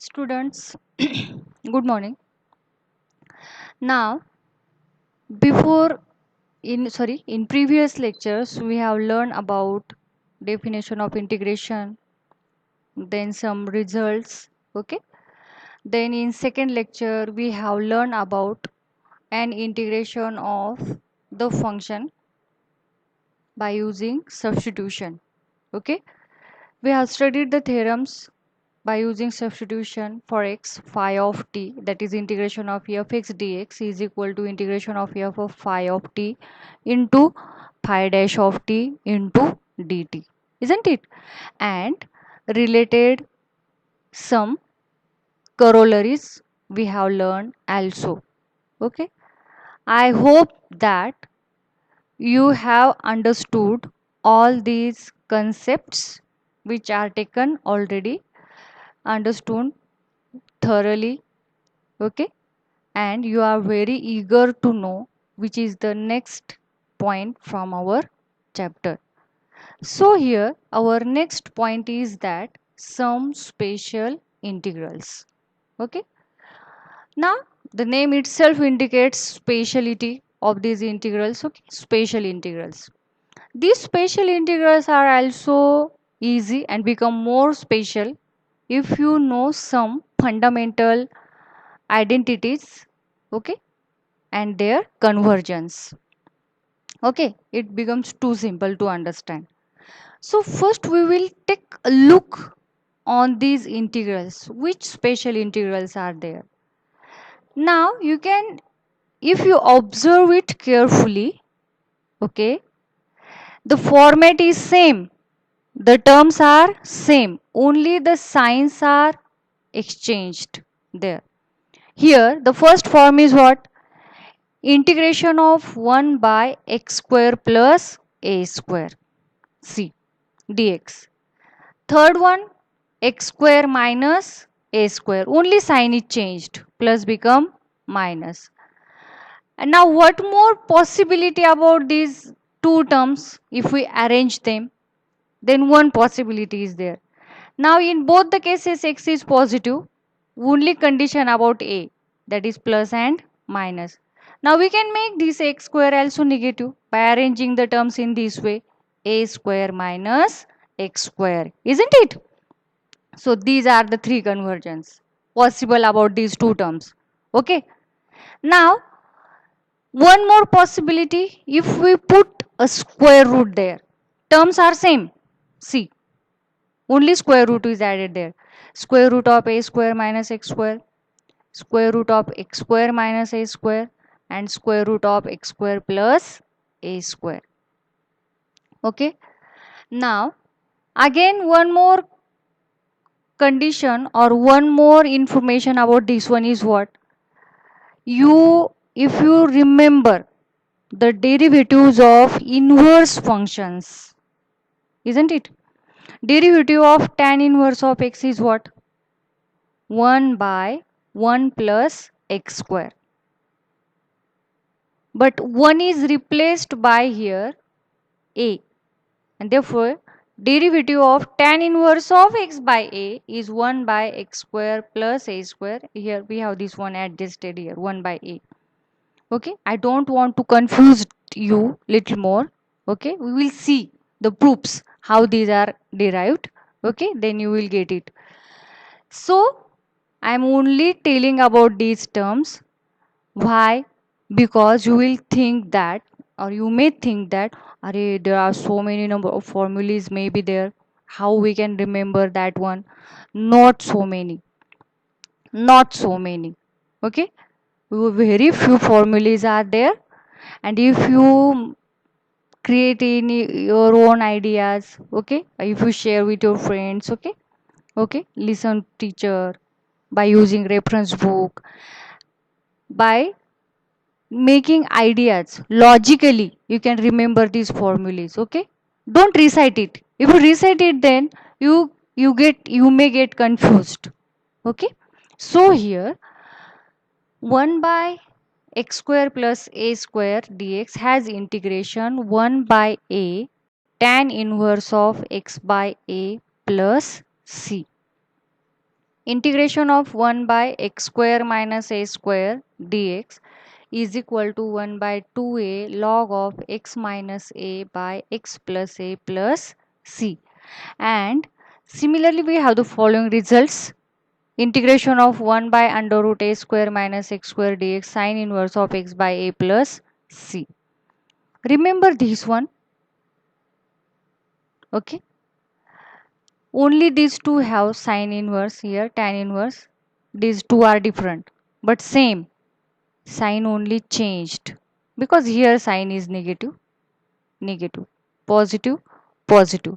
Students, good morning. Now, before in previous lectures we have learned about definition of integration, then some results, okay? Then in second lecture we have learned about an integration of the function by using substitution, okay? We have studied the theorems by using substitution for x phi of t, that is integration of f x dx is equal to integration of f of phi of t into phi dash of t into dt, isn't it? And related some corollaries we have learned also. Okay, I hope that you have understood all these concepts which are taken already, understood thoroughly, okay, and you are very eager to know which is the next point from our chapter. So here our next point is that some special integrals, okay. Now the name itself indicates speciality of these integrals, okay, special integrals. These special integrals are also easy and become more special if you know some fundamental identities, okay, and their convergence. Okay, it becomes too simple to understand. So first we will take a look on these integrals, which special integrals are there. Now you can, if you observe it carefully, okay, the format is same, the terms are same, only the signs are exchanged there. Here the first form is what? Integration of 1 by x square plus a square c dx. Third one, x square minus a square. Only sign is changed. Plus become minus. And now what more possibility about these two terms if we arrange them? Then one possibility is there. Now in both the cases x is positive. Only condition about a, that is plus and minus. Now we can make this x square also negative by arranging the terms in this way. A square minus x square, isn't it? So these are the three conversions possible about these two terms. Okay. Now one more possibility, if we put a square root there, terms are same. See, only square root is added there. Square root of a square minus x square root of x square minus a square, and square root of x square plus a square. Okay. Now again one more condition or one more information about this one is what? If you remember the derivatives of inverse functions, isn't it? Derivative of tan inverse of x is what? 1 by 1 plus x square. But 1 is replaced by here a, and therefore derivative of tan inverse of x by a is 1 by x square plus a square. Here we have this one adjusted here, 1 by a. Okay, I don't want to confuse you little more. Okay, we will see the proofs how these are derived. Okay, then you will get it. So I am only telling about these terms. Why? Because you will think that, or you may think that, Arey, there are so many number of formulas may be there, how we can remember that one? Not so many, not so many. Okay, very few formulas are there, and if you create any your own ideas, okay, if you share with your friends, okay, okay, listen teacher, by using reference book, by making ideas logically, you can remember these formulas. Okay, don't recite it. If you recite it, then you may get confused. Okay, so here 1 by x square plus a square dx has integration 1 by a tan inverse of x by a plus c. Integration of 1 by x square minus a square dx is equal to 1 by 2a log of x minus a by x plus a plus c. And similarly, we have the following results. Integration of 1 by under root a square minus x square dx sine inverse of x by a plus c. Remember this one, okay? Only these two have sine inverse here, tan inverse. These two are different, but same. Sign only changed because here sign is negative, negative, positive, positive.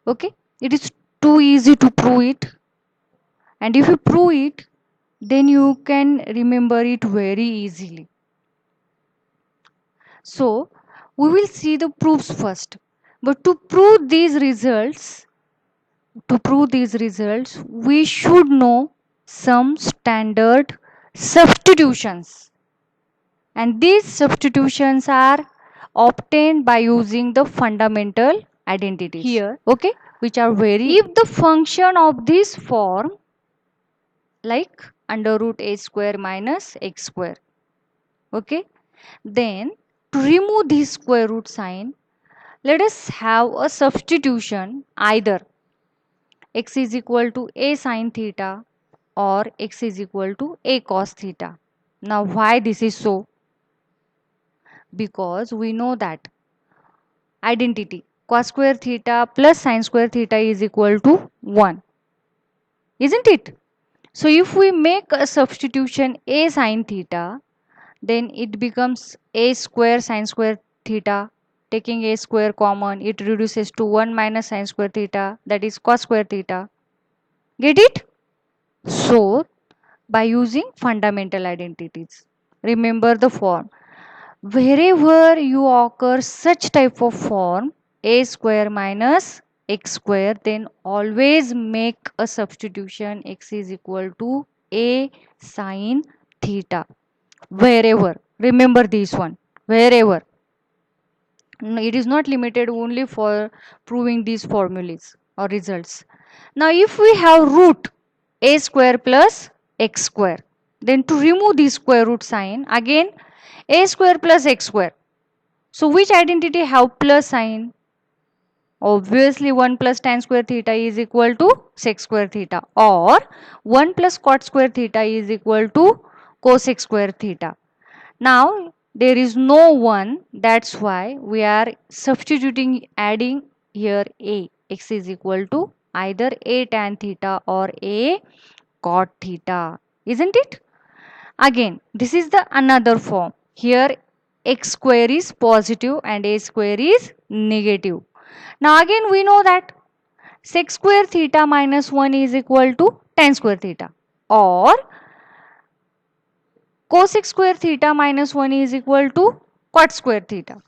Okay, it is too easy to prove it, and if you prove it, then you can remember it very easily. So we will see the proofs first, but to prove these results, we should know some standard substitutions, and these substitutions are obtained by using the fundamental identities here, okay, which are very, if the function of this form like under root a square minus x square, okay, then to remove this square root sign, let us have a substitution, either x is equal to a sine theta or x is equal to a cos theta. Now why this is so? Because we know that identity cos square theta plus sine square theta is equal to 1, isn't it? So if we make a substitution a sine theta, then it becomes a square sine square theta. Taking a square common, it reduces to 1 minus sine square theta, that is cos square theta. Get it? So by using fundamental identities, remember the form. Wherever you occur such type of form, a square minus x square, then always make a substitution x is equal to a sine theta. Wherever, remember this one, wherever. It is not limited only for proving these formulas or results. Now if we have root a square plus x square, then to remove this square root sign, again a square plus x square. So which identity have plus sign? Obviously 1 plus tan square theta is equal to sec square theta, or 1 plus cot square theta is equal to cosec square theta. Now there is no 1, that's why we are substituting, adding here a, x is equal to either a tan theta or a cot theta, isn't it? Again, this is the another form. Here x square is positive and a square is negative. Now again we know that sec square theta minus 1 is equal to tan square theta, or cosec square theta minus 1 is equal to cot square theta.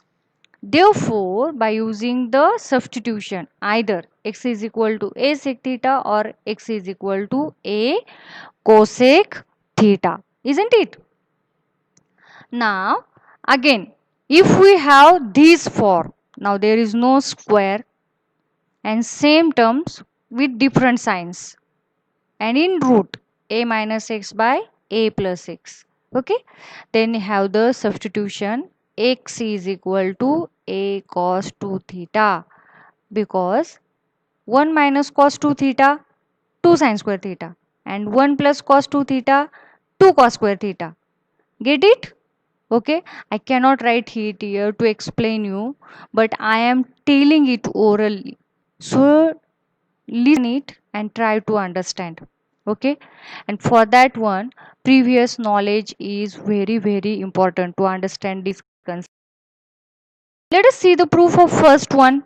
Therefore, by using the substitution, either x is equal to a sec theta or x is equal to a cosec theta, isn't it? Now again, if we have this form, now there is no square and same terms with different signs, and in root a minus x by a plus x, okay, then have the substitution x is equal to a cos 2 theta, because 1 minus cos 2 theta 2 sin square theta, and 1 plus cos 2 theta 2 cos square theta. Get it? Okay, I cannot write it here to explain you, but I am telling it orally. So listen it and try to understand. Okay, and for that one, previous knowledge is very important to understand this concept. Let us see the proof of first one.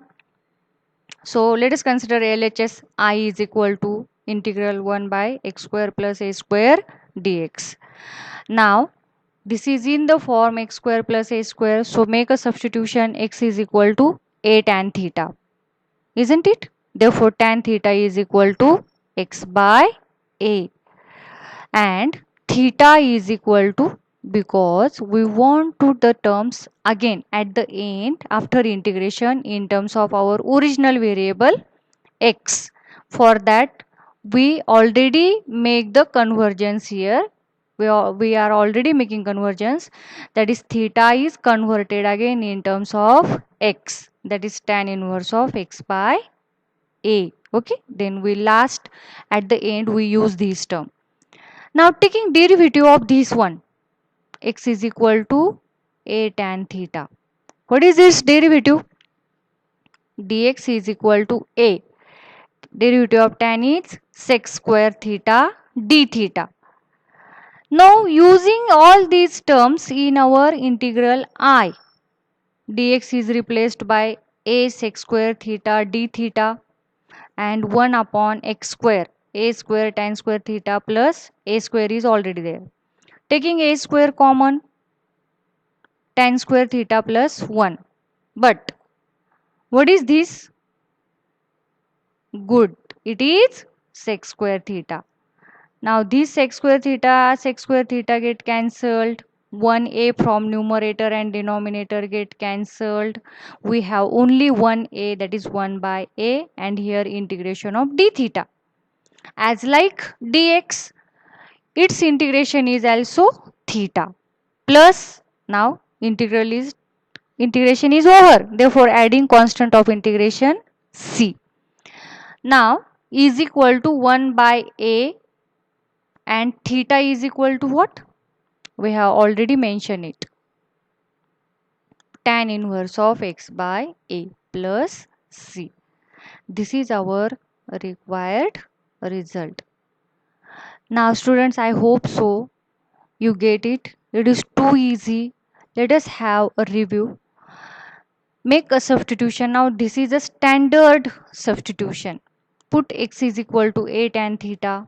So let us consider LHS I is equal to integral 1 by x square plus a square dx. Now this is in the form x square plus a square, so make a substitution, x is equal to a tan theta, isn't it? Therefore tan theta is equal to x by a, and theta is equal to, because we want to the terms again at the end after integration in terms of our original variable x. For that we already make the convergence here. We are already making convergence, that is theta is converted again in terms of x, that is tan inverse of x by a. Okay, then we last at the end we use this term. Now taking derivative of this one, x is equal to a tan theta. What is this derivative? Dx is equal to a. Derivative of tan is sec square theta d theta. Now using all these terms in our integral I, dx is replaced by a sec square theta d theta and 1 upon x square, a square tan square theta plus a square is already there. Taking a square common, tan square theta plus 1. But what is this? Good, it is sec square theta. Now this sec square theta get cancelled. 1a from numerator and denominator get cancelled. We have only 1a, that is 1 by a, and here integration of d theta. As like dx, its integration is also theta plus, now integration is over, therefore adding constant of integration c. Now is equal to 1 by a and theta is equal to what? We have already mentioned it. Tan inverse of x by a plus c. This is our required result. Now students, I hope so you get it. It is too easy. Let us have a review. Make a substitution. Now this is a standard substitution. Put x is equal to a tan theta.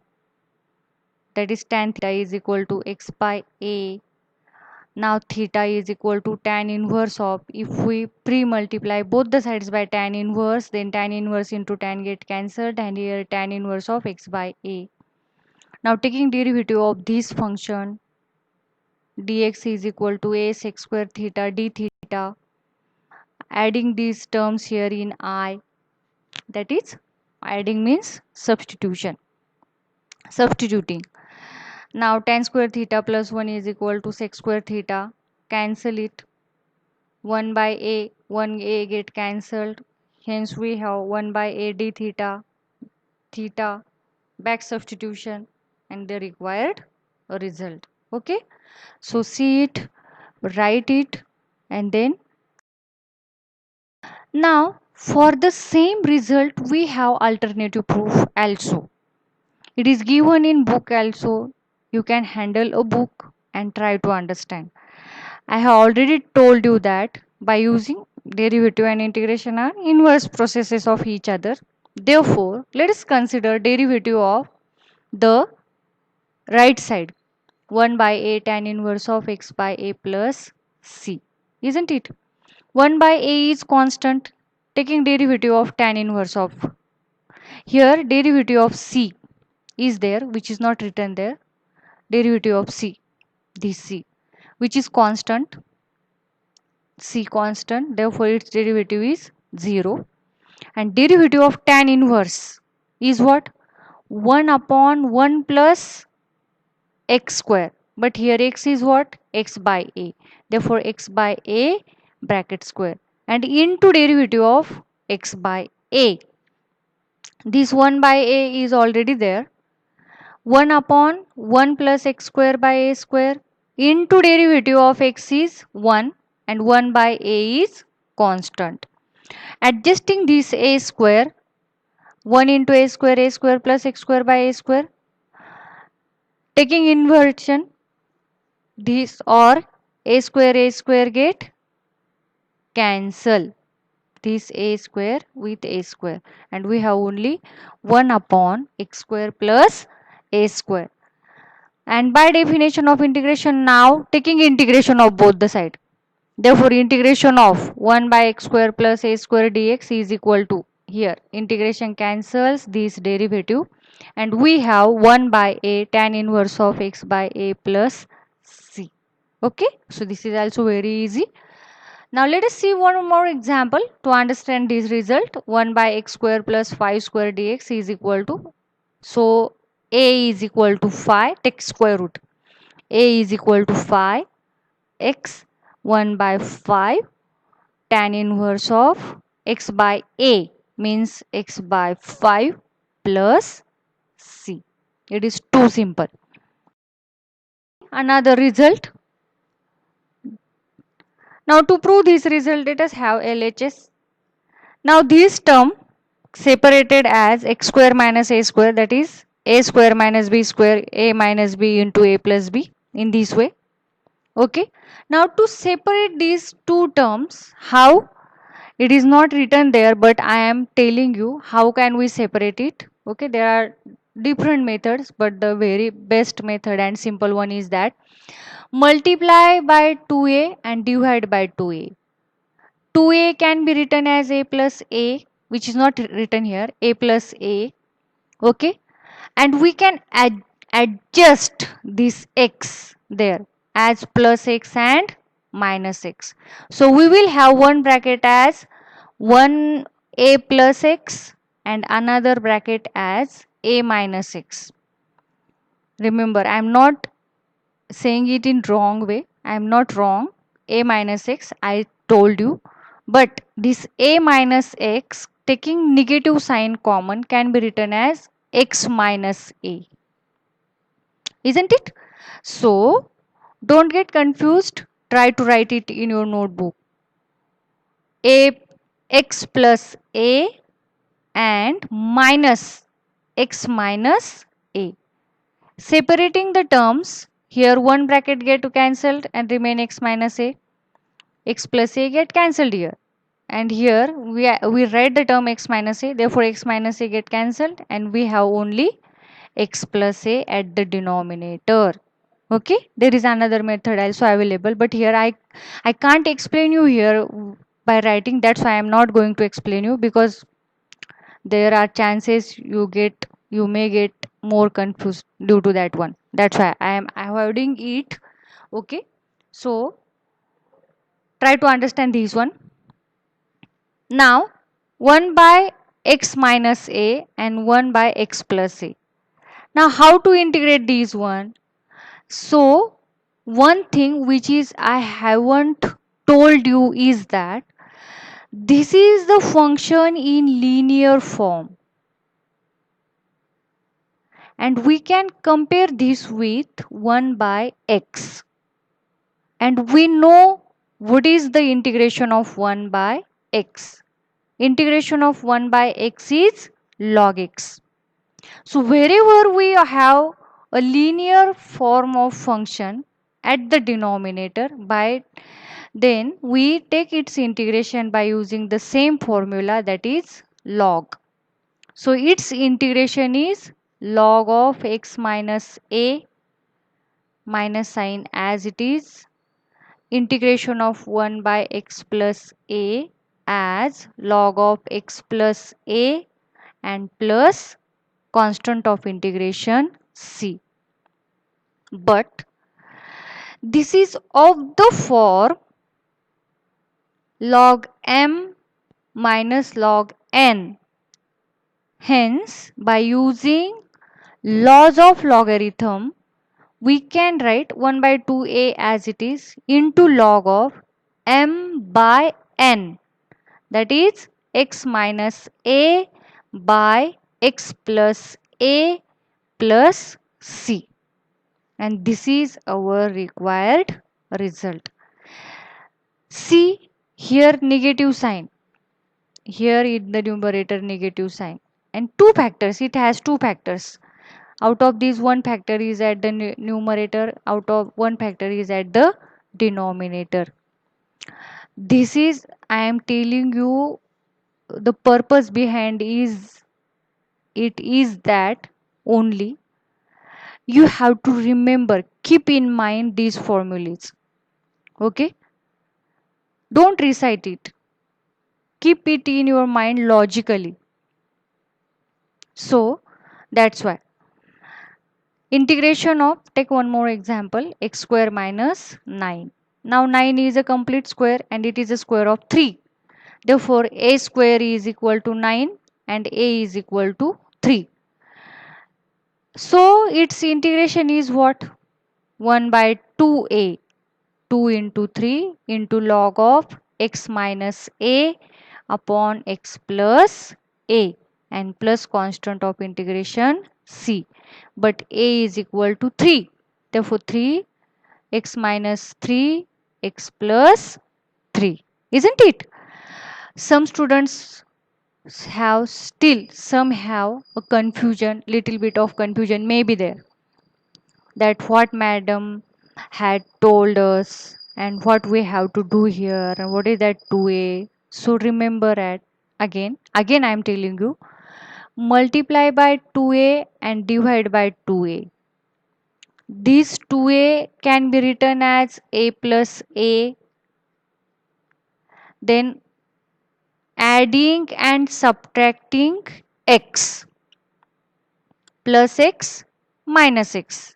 That is tan theta is equal to x by a. Now theta is equal to tan inverse of, if we pre-multiply both the sides by tan inverse, then tan inverse into tan get cancelled and here tan inverse of x by a. Now taking derivative of this function, dx is equal to a sec square theta d theta. Adding these terms here in I, that is adding means substitution. Substituting. Now tan square theta plus 1 is equal to sec square theta. Cancel it. 1 by a, 1a get cancelled. Hence we have 1 by a d theta, theta, back substitution and the required result. Okay. So see it, write it and then. Now for the same result we have alternative proof also. It is given in book also. You can handle a book and try to understand. I have already told you that by using derivative and integration are inverse processes of each other. Therefore, let us consider derivative of the right side. 1 by a tan inverse of x by a plus c. Isn't it? 1 by a is constant. Taking derivative of tan inverse of. Here derivative of c is there, which is not written there. Derivative of c, this c, which is constant. C constant, therefore its derivative is 0. And derivative of tan inverse is what? 1 upon 1 plus x square. But here x is what? X by a. Therefore x by a bracket square. And into derivative of x by a. This 1 by a is already there. 1 upon 1 plus x square by a square into derivative of x is 1 and 1 by a is constant. Adjusting this a square, 1 into a square plus x square by a square. Taking inversion, this or a square get cancel. This a square with a square and we have only 1 upon x square plus a square. And by definition of integration, now taking integration of both the side. Therefore integration of 1 by x square plus a square dx is equal to, here integration cancels this derivative and we have 1 by a tan inverse of x by a plus c. Okay, so this is also very easy. Now let us see one more example to understand this result. 1 by x square plus 5 square dx is equal to So a is equal to 5, take square root. A is equal to 5 x 1 by 5 tan inverse of x by a means x by 5 plus c. It is too simple. Another result. Now to prove this result, let us have LHS. Now this term separated as x square minus a square, that is a square minus b square, a minus b into a plus b, in this way. Okay. Now to separate these two terms, how? It is not written there, but I am telling you how can we separate it. Okay, there are different methods, but the very best method and simple one is that multiply by 2a and divide by 2a. 2a can be written as a plus a, which is not written here, a plus a. Okay, and we can adjust this x there as plus x and minus x. So we will have one bracket as 1a plus x and another bracket as a minus x. Remember, I am not saying it in wrong way. I am not wrong. A minus x, I told you. But this a minus x taking negative sign common can be written as x minus a. Isn't it? So don't get confused. Try to write it in your notebook. A x plus a and minus x minus a. Separating the terms, here one bracket get cancelled and remain x minus a. X plus a get cancelled here. And here we write the term x minus a, therefore x minus a get cancelled and we have only x plus a at the denominator. Okay, there is another method also available, but here I can't explain you here by writing. That's why I'm not going to explain you, because there are chances you may get more confused due to that one. That's why I am avoiding it. Okay, so try to understand this one. Now 1 by x minus a and 1 by x plus a. Now how to integrate these one? So one thing which is I haven't told you is that this is the function in linear form, and we can compare this with 1 by x, and we know what is the integration of 1 by x. Integration of 1 by x is log x. So wherever we have a linear form of function at the denominator, by then we take its integration by using the same formula, that is log. So its integration is log of x minus a minus sign as it is, integration of 1 by x plus a as log of x plus a and plus constant of integration c. But this is of the form log m minus log n. Hence, by using laws of logarithm, we can write 1 by 2a as it is into log of m by n, that is x minus a by x plus a plus c, and this is our required result. See here negative sign, here in the numerator negative sign, and two factors, it has two factors. Out of these, one factor is at the numerator, out of one factor is at the denominator. This is, I am telling you, the purpose behind is, it is that only you have to remember, keep in mind these formulas. Okay, don't recite it, keep it in your mind logically. So that's why integration of, take one more example, x square minus 9. Now 9 is a complete square and it is a square of 3. Therefore a square is equal to 9 and a is equal to 3. So its integration is what? 1 by 2a, 2 into 3 into log of x minus a upon x plus a, and plus constant of integration c. But a is equal to 3. Therefore 3 x minus 3 x plus 3. Isn't it? Some students have still somehow a confusion, little bit of confusion may be there, that what madam had told us and what we have to do here and what is that 2a. So remember at again I am telling you, multiply by 2a and divide by 2a. This 2a can be written as a plus a, then adding and subtracting x plus x minus x.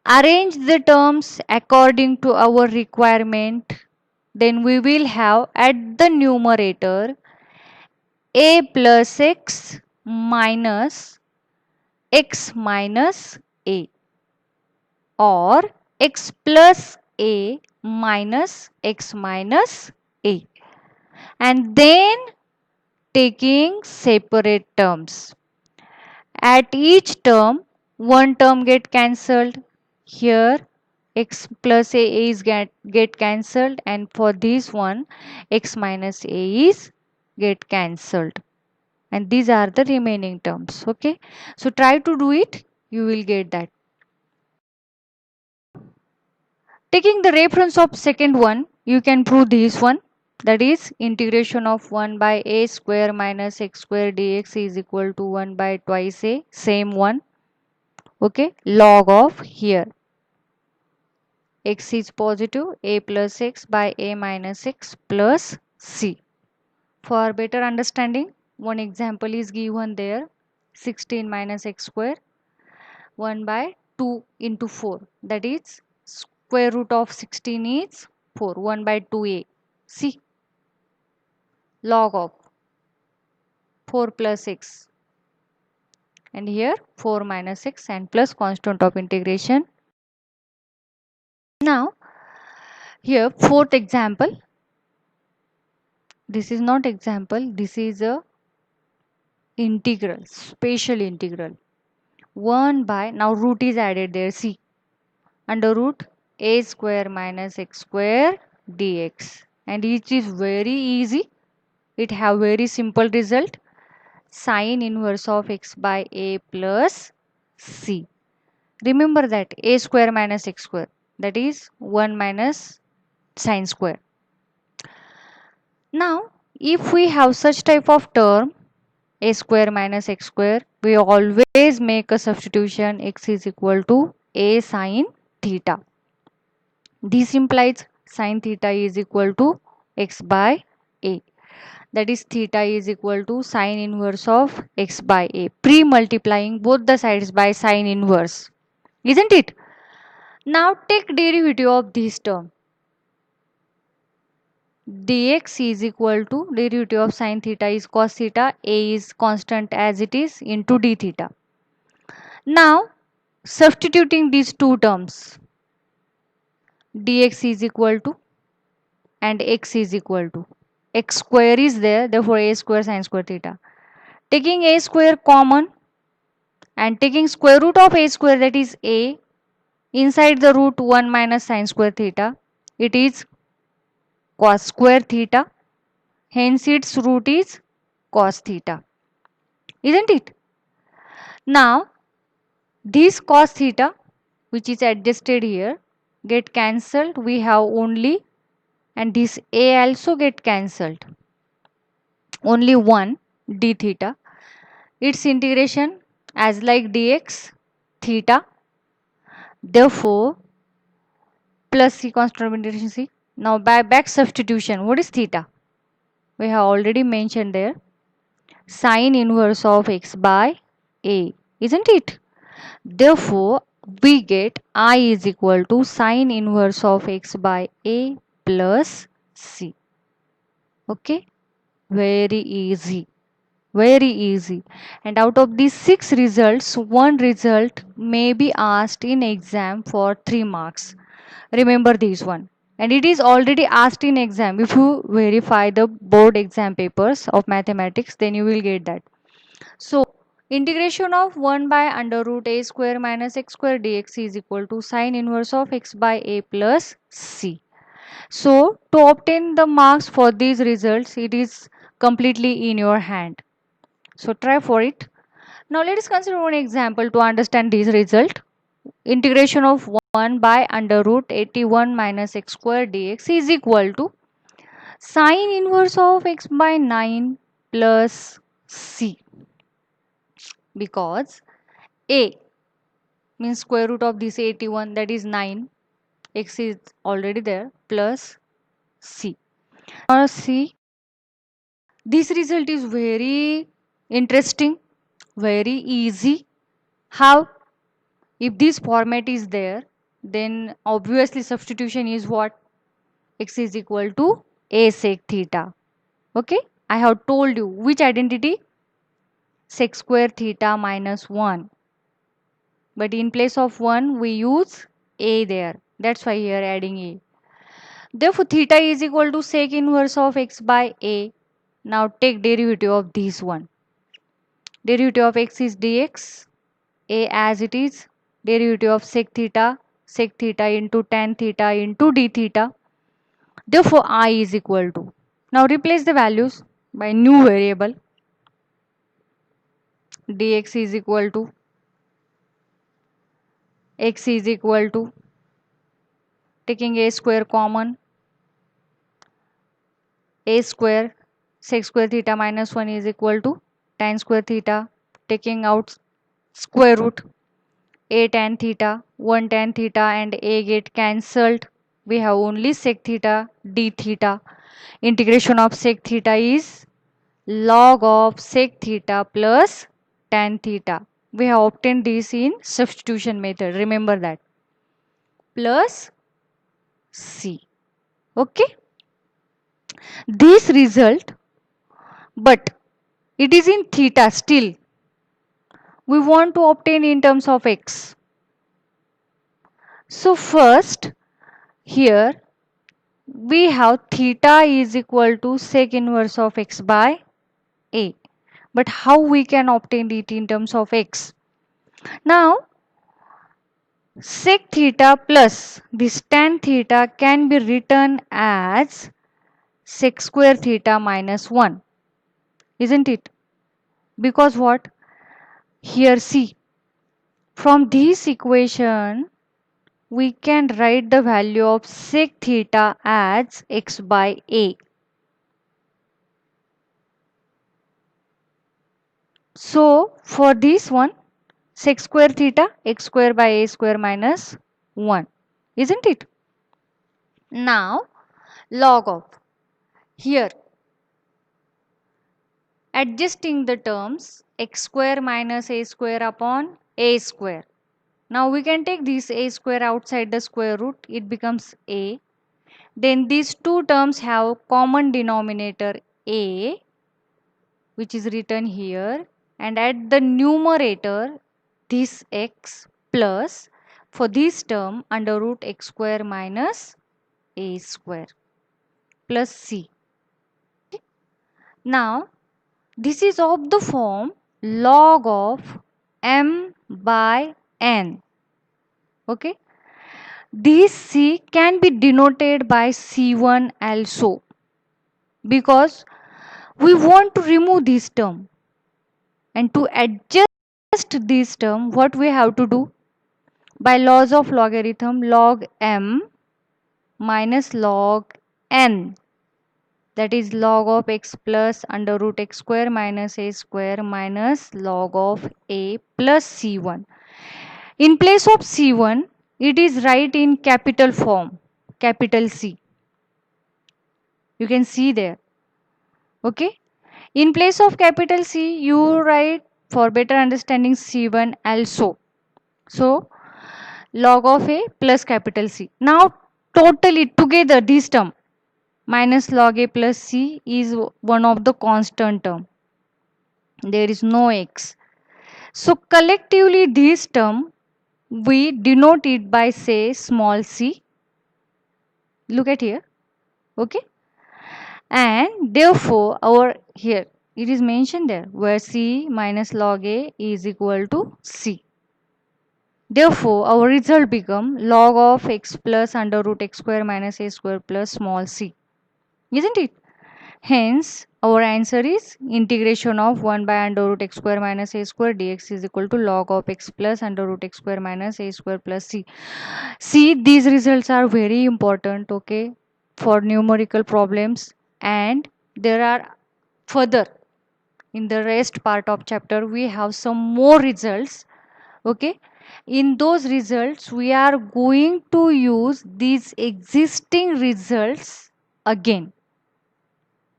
Arrange the terms according to our requirement. Then we will have at the numerator a plus x minus x minus a, or x plus a minus x minus a, and then taking separate terms. At each term, one term get cancelled. Here x plus a is get cancelled, and for this one x minus a is get cancelled, and these are the remaining terms. Okay, so try to do it, you will get that. Taking the reference of second one, you can prove this one, that is integration of 1 by a square minus x square dx is equal to 1 by twice a, same one. Okay, log of here x is positive, a plus x by a minus x plus c. For better understanding, one example is given there, 16 minus x square, 1 by 2 into 4, that is square root of 16 is 4, 1 by 2a. See, log of 4 plus x, and here 4 minus x and plus constant of integration. Now here fourth example, this is not example, this is a integral, special integral. 1 by, now root is added there, see, under root a square minus x square dx, and it is very easy, it have very simple result, sine inverse of x by a plus c. Remember that a square minus x square, that is 1 minus sine square. Now if we have such type of term a square minus x square, we always make a substitution, x is equal to a sine theta. This implies sine theta is equal to x by a, that is theta is equal to sine inverse of x by a, pre-multiplying both the sides by sine inverse, isn't it? Now take derivative of this term, dx is equal to derivative of sine theta is cos theta, a is constant as it is, into d theta. Now substituting these two terms, dx is equal to and x is equal to, x square is there, therefore a square sine square theta. Taking a square common and taking square root of a square, that is a, inside the root 1 minus sine square theta, it is cos square theta, hence its root is cos theta, isn't it? Now this cos theta which is adjusted here get cancelled, we have only, and this a also get cancelled, only one d theta, its integration as like dx theta, therefore plus c constant of integration c. Now by back substitution, what is theta? We have already mentioned there, sine inverse of x by a, isn't it? Therefore we get I is equal to sine inverse of x by a plus c. Okay, very easy. Very easy. And out of these 6 results, one result may be asked in exam for 3 marks. Remember this one. And it is already asked in exam. If you verify the board exam papers of mathematics, then you will get that. So, integration of 1 by under root a square minus x square dx is equal to sine inverse of x by a plus c. So, to obtain the marks for these results, it is completely in your hand. So, try for it. Now, let us consider one example to understand this result. Integration of 1 by under root 81 minus x square dx is equal to sine inverse of x by 9 plus c, because a means square root of this 81, that is 9, x is already there, plus c. Now see, this result is very interesting, very easy. How? If this format is there, then obviously substitution is what? X is equal to a sec theta. Okay, I have told you which identity? Sec square theta minus 1. But in place of 1, we use a there. That's why here adding a. Therefore, theta is equal to sec inverse of x by a. Now take derivative of this one. Derivative of x is dx, a as it is. Derivative of sec theta into tan theta into d theta. Therefore, I is equal to. Now replace the values by new variable. Dx is equal to, x is equal to, taking a square common, a square sec square theta minus 1 is equal to tan square theta, taking out square root, a tan theta, 1 tan theta and a get cancelled. We have only sec theta d theta. Integration of sec theta is log of sec theta plus tan theta. We have obtained this in substitution method. Remember that. Plus c. Okay. This result, but it is in theta still. We want to obtain in terms of x. So first here we have theta is equal to sec inverse of x by a. But how we can obtain it in terms of x? Now sec theta plus this tan theta can be written as sec square theta minus 1. Isn't it? Because what? Here see, from this equation we can write the value of sec theta as x by a. So for this one, sec square theta x square by a square minus 1. Isn't it? Now log of, here adjusting the terms, x square minus a square upon a square. Now we can take this a square outside the square root, it becomes a. Then these two terms have common denominator a, which is written here, and at the numerator this x plus, for this term under root x square minus a square plus c. Now this is of the form log of m by n. Okay. This c can be denoted by c1 also, because we want to remove this term, and to adjust this term what we have to do? By laws of logarithm, log m minus log n, that is log of x plus under root x square minus a square minus log of a plus c1. In place of c1, it is right in capital form, capital C. You can see there. Okay. In place of capital C, you write, for better understanding, c1 also. So log of a plus capital C. Now totally together this term minus log a plus c is one of the constant term. there is no x. So collectively this term we denote it by say small c. Look at here. Okay, and therefore our here it is mentioned there where c minus log a is equal to c. Therefore our result become log of x plus under root x square minus a square plus small c, isn't it? Hence our answer is integration of 1 by under root x square minus a square dx is equal to log of x plus under root x square minus a square plus c. See, these results are very important, okay, for numerical problems, and there are further in the rest part of chapter we have some more results, okay. In those results we are going to use these existing results again,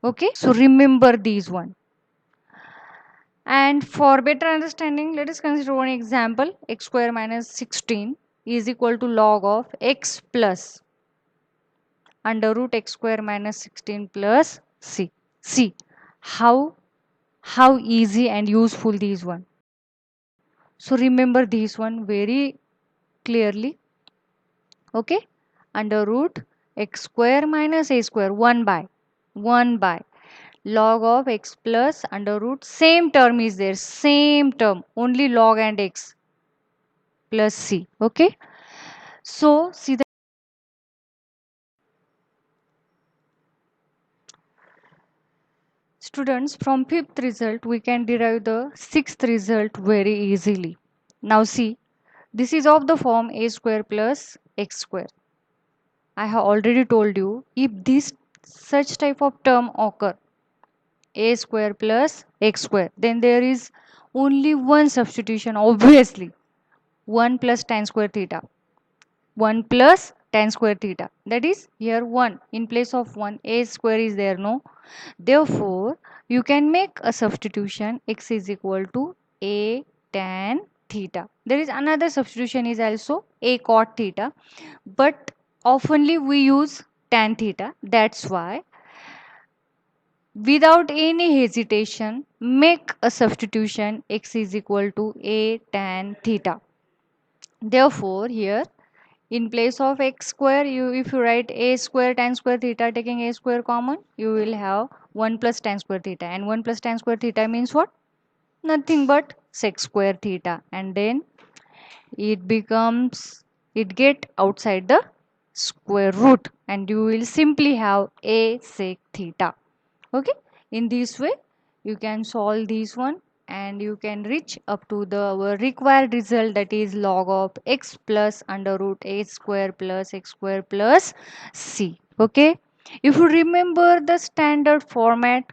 okay. So remember these one. And for better understanding, let us consider one example. X square minus 16 is equal to log of x plus under root x square minus 16 plus c. See how easy and useful these one. So remember this one very clearly. Okay, under root x square minus a square 1 by log of x plus under root same term is there, same term, only log and x plus c. Okay, so see the students, from fifth result we can derive the sixth result very easily. Now see, this is of the form a square plus x square. I have already told you, if this such type of term occur, a square plus x square, then there is only one substitution, obviously 1 plus tan square theta, 1 plus tan square theta, that is here 1 in place of 1 a square is there, no. Therefore you can make a substitution x is equal to a tan theta. There is another substitution is also a cot theta, but oftenly we use tan theta. That's why without any hesitation make a substitution x is equal to a tan theta. Therefore here in place of x square, you if you write a square tan square theta, taking a square common, you will have 1 plus tan square theta, and 1 plus tan square theta means what? Nothing but sec square theta, and then it becomes, it get outside the square root, and you will simply have a sec theta. Okay, in this way you can solve this one and you can reach up to the required result, that is log of x plus under root a square plus x square plus c. Okay, if you remember the standard format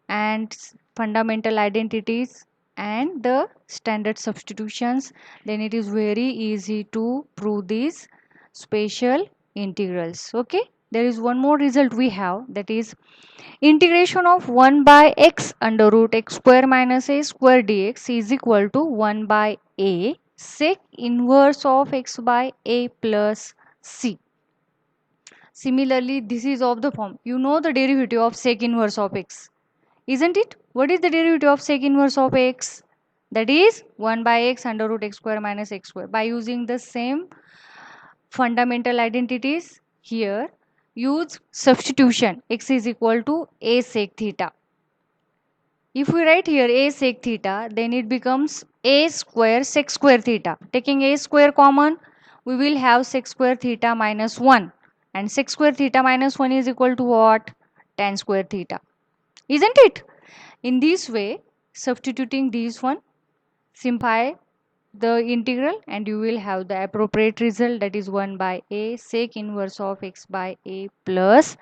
and fundamental identities and the standard substitutions, then it is very easy to prove these special integrals. Okay, there is one more result we have, that is integration of 1 by x under root x square minus a square dx is equal to 1 by a sec inverse of x by a plus c. Similarly, this is of the form, you know the derivative of sec inverse of x, isn't it? What is the derivative of sec inverse of x? That is 1 by x under root x square minus x square. By using the same fundamental identities here, use substitution x is equal to a sec theta. If we write here a sec theta, then it becomes a square sec square theta. Taking a square common, we will have sec square theta minus 1. And sec square theta minus 1 is equal to what? Tan square theta. Isn't it? In this way, substituting these one, simplify the integral and you will have the appropriate result, that is 1 by a sec inverse of x by a plus